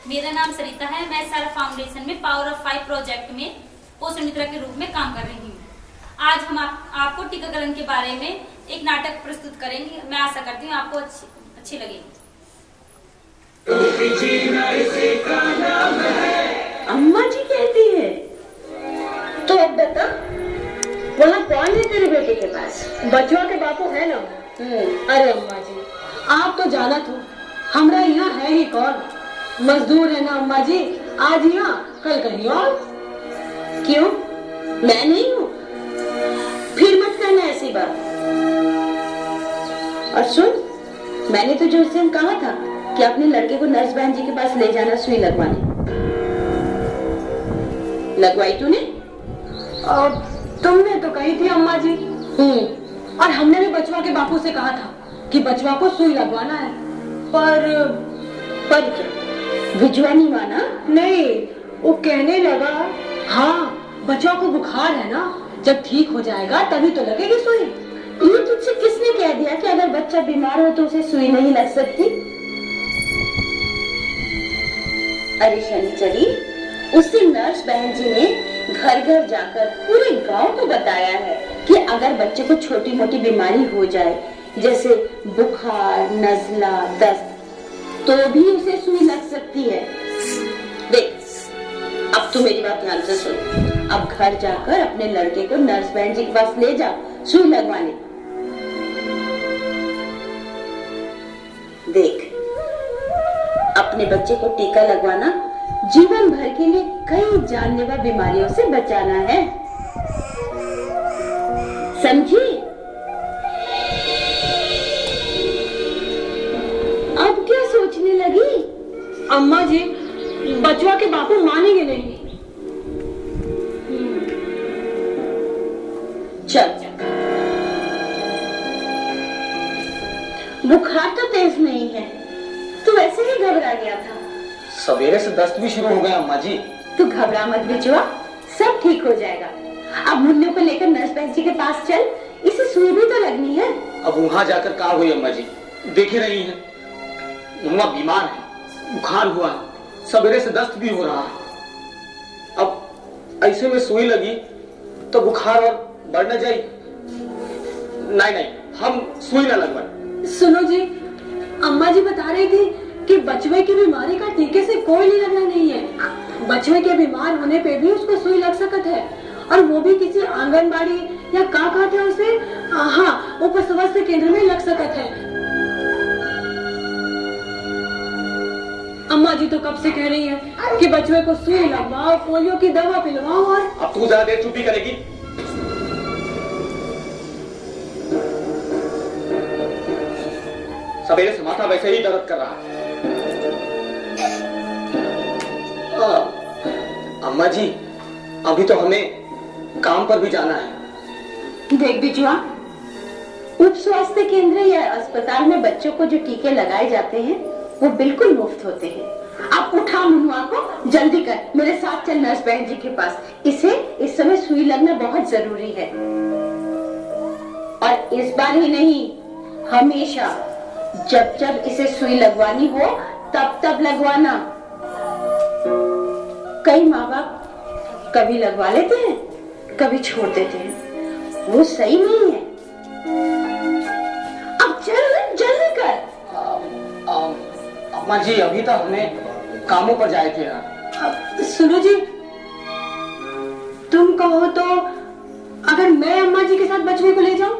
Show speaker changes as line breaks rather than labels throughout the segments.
मेरा नाम सरिता है। मैं सारा फाउंडेशन में पावर ऑफ 5 प्रोजेक्ट में पोषण मित्र के रूप में काम कर रही हूँ। आज हम आपको टीकाकरण के बारे में एक नाटक प्रस्तुत करेंगे। मैं आशा करती हूँ आपको अच्छी लगेगी।
अम्मा जी कहती है तो अब बता, वहाँ कौन है तेरे बेटे के पास?
बचवा के बापू है ना। अरे अम्मा जी, आप तो जाना तो हमरा यहाँ है ही कौन? मजदूर है ना अम्मा जी, आज यहाँ कल कहीं और।
क्यों, मैं नहीं हूँ? फिर मत कहना ऐसी बात। और सुन, मैंने तुझे उस दिन कहा था कि अपने लड़के को नर्स बहन जी के पास ले जाना सुई लगवाने। लगवाई तूने?
और तुमने तो कही थी अम्मा जी। और हमने भी बचवा के बापू से कहा था कि बचवा को सुई लगवाना है। पर
क्या भिजवा नहीं माना?
नहीं, वो कहने लगा हाँ बचवा को बुखार है ना, जब ठीक हो जाएगा तभी तो लगेगी सुई।
ये तुझसे किसने कह दिया कि अगर बच्चा बीमार हो तो उसे सुई नहीं लग सकती? अरे शनिचरी, उसी नर्स बहन जी ने घर घर जाकर पूरे गांव को बताया है कि अगर बच्चे को छोटी मोटी बीमारी हो जाए, जैसे बुखार, नजला, दस्त, तो भी उसे सुई लग सकती है। देख, अब तू मेरी बात ध्यान से सुन। अब घर जाकर अपने लड़के को नर्स बहन जी के पास ले जा सुई लगवाने। देख, अपने बच्चे को टीका लगवाना जीवन भर के लिए कई जानलेवा बीमारियों से बचाना है, समझी? अब क्या सोचने लगी?
अम्मा जी, बचवा के बापू मानेंगे नहीं।
चल, बुखार तो तेज नहीं है, तू वैसे ही घबरा गया था।
सवेरे से दस्त भी शुरू हो गया अम्मा जी।
तू घबरा मत बिचवा, सब ठीक हो जाएगा। अब मुन्नू को लेकर नर्स बहन जी के पास चल, इसे सुई भी तो लगनी है।
अब वहाँ जाकर क्या हुई अम्मा जी, देख ही रही हैं, मुन्ना बीमार है, बुखार हुआ है, सवेरे से दस्त भी हो रहा है। अब ऐसे में सुई लगी तो बुखार और बढ़ न जाए। नहीं, हम सुई न लगवाएं।
सुनो जी, अम्मा जी बता रही थी कि बचवे की बीमारी का टीके से कोई लेना नहीं है। बचवे के बीमार होने पे भी उसको सुई लग सकत है, और वो भी किसी आंगनबाड़ी या का कहते हैं उसे, हाँ, वो स्वास्थ्य केंद्र में लग सकत है। अम्मा जी तो कब से कह रही है कि बचवे को सुई लगवाओ, पोलियो की दवा पिलवाओ। और
अब तू ज्यादा देर चुप्पी करेगी? सवेरे से माथा वैसे ही दर्द कर रहा है। अम्मा जी, अभी तो हमें काम पर भी जाना है।
देख बिजुआ, उप स्वास्थ्य केंद्र या अस्पताल में बच्चों को जो टीके लगाए जाते हैं वो बिल्कुल मुफ्त होते हैं। अब उठा मुनुआ को, जल्दी कर, मेरे साथ चल नर्स बहन जी के पास। इसे इस समय सुई लगना बहुत जरूरी है, और इस बार ही नहीं, हमेशा जब जब इसे सुई लगवानी हो तब तब लगवाना। कई माँ बाप कभी लगवा लेते हैं, कभी छोड़ देते हैं, वो सही नहीं है। अब चल, जल्दी कर।
अम्मा जी, अभी तो हमें कामों पर जाए थे ना।
सुनो जी, तुम कहो तो अगर मैं अम्मा जी के साथ बचवे को ले जाऊं?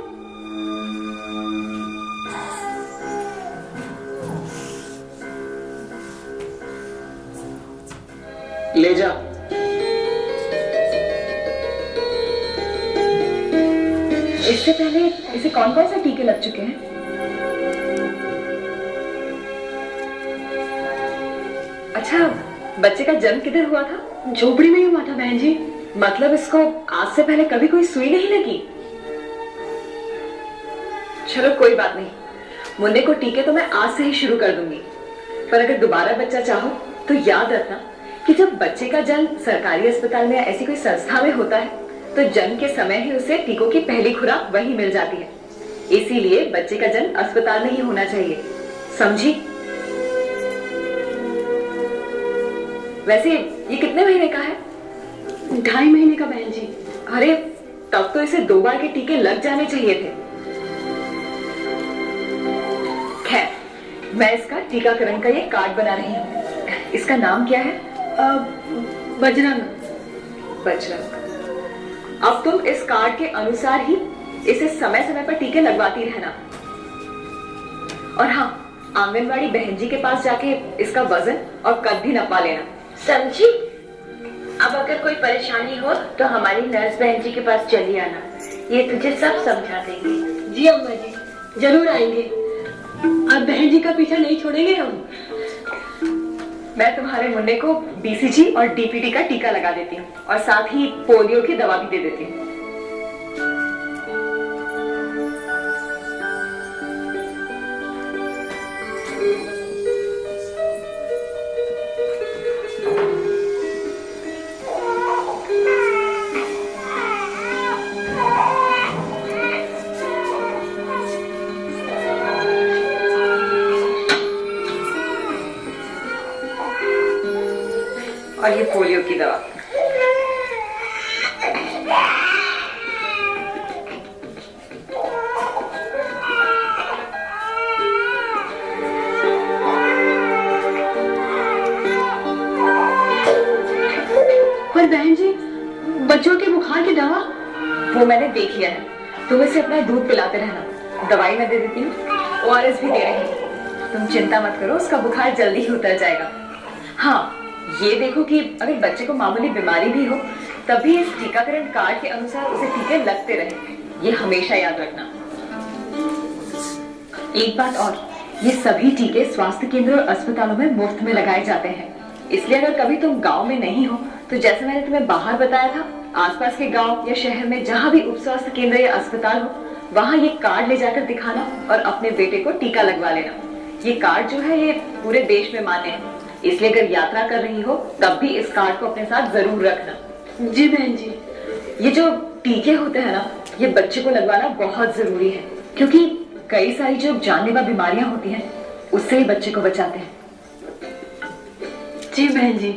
ले जा।
इससे पहले इसे कौन कौन से टीके लग चुके हैं? अच्छा, बच्चे का जन्म किधर हुआ था? झोपड़ी में ही हुआ था बहन जी। मतलब इसको आज से पहले कभी कोई सुई नहीं लगी? चलो कोई बात नहीं, मुन्ने को टीके तो मैं आज से ही शुरू कर दूंगी। पर अगर दोबारा बच्चा चाहो तो याद रखना कि जब बच्चे का जन्म सरकारी अस्पताल में या ऐसी कोई संस्था में होता है तो जन्म के समय ही उसे टीकों की पहली खुराक वही मिल जाती है। इसीलिए बच्चे का जन्म अस्पताल में ही होना चाहिए, समझी? वैसे ये कितने महीने का है?
2.5 महीने का बहन जी।
अरे तब तो इसे 2 बार के टीके लग जाने चाहिए थे। खैर, मैं इसका टीकाकरण का ये कार्ड बना रही हूँ। इसका नाम क्या है?
बजरंग।
बजरंग। अब तुम इस कार्ड के अनुसार ही इसे समय समय पर टीके लगवाती रहना। और हाँ, आंगनवाड़ी बहन जी के पास जाके इसका वजन और कद भी नपा लेना।
समझी? अब अगर कोई परेशानी हो तो हमारी नर्स बहन जी के पास चली आना, ये तुझे सब समझा देंगे। जी अम्मा जी, जरूर आएंगे। अब बहन जी का पीछा नहीं छोड़ेंगे हम।
मैं तुम्हारे मुन्ने को BCG और DPT का टीका लगा देती हूँ और साथ ही पोलियो की दवा भी दे देती हूँ। और ये पोलियो की दवा।
पर बहन जी, बच्चों के बुखार की दवा?
वो मैंने देख लिया है। तुम इसे अपना दूध पिलाते रहना। दवाई मैं दे देती हूँ, ORS भी दे रही हूँ। तुम चिंता मत करो, उसका बुखार जल्दी ही उतर जाएगा। हाँ, ये देखो कि अगर बच्चे को मामूली बीमारी भी हो तब भी इस टीकाकरण कार्ड के अनुसार उसे टीके लगते रहे। ये हमेशा याद रखना। एक बात और, ये सभी टीके स्वास्थ्य केंद्र और अस्पतालों में मुफ्त में लगाए जाते हैं। इसलिए अगर कभी तुम गांव में नहीं हो तो जैसे मैंने तुम्हें बाहर बताया था, आसपास के गांव या शहर में जहां भी उप स्वास्थ्य केंद्र या अस्पताल हो, वहां ये कार्ड ले जाकर दिखाना और अपने बेटे को टीका लगवा लेना। ये कार्ड जो है ये पूरे देश में मान्य है, इसलिए अगर यात्रा कर रही हो तब भी इस कार्ड को अपने साथ जरूर रखना।
जी बहन जी।
ये जो टीके होते हैं ना, ये बच्चे को लगवाना बहुत जरूरी है, क्योंकि कई सारी जो जानलेवा बीमारियां होती हैं उससे ही बच्चे को बचाते हैं।
जी बहन जी।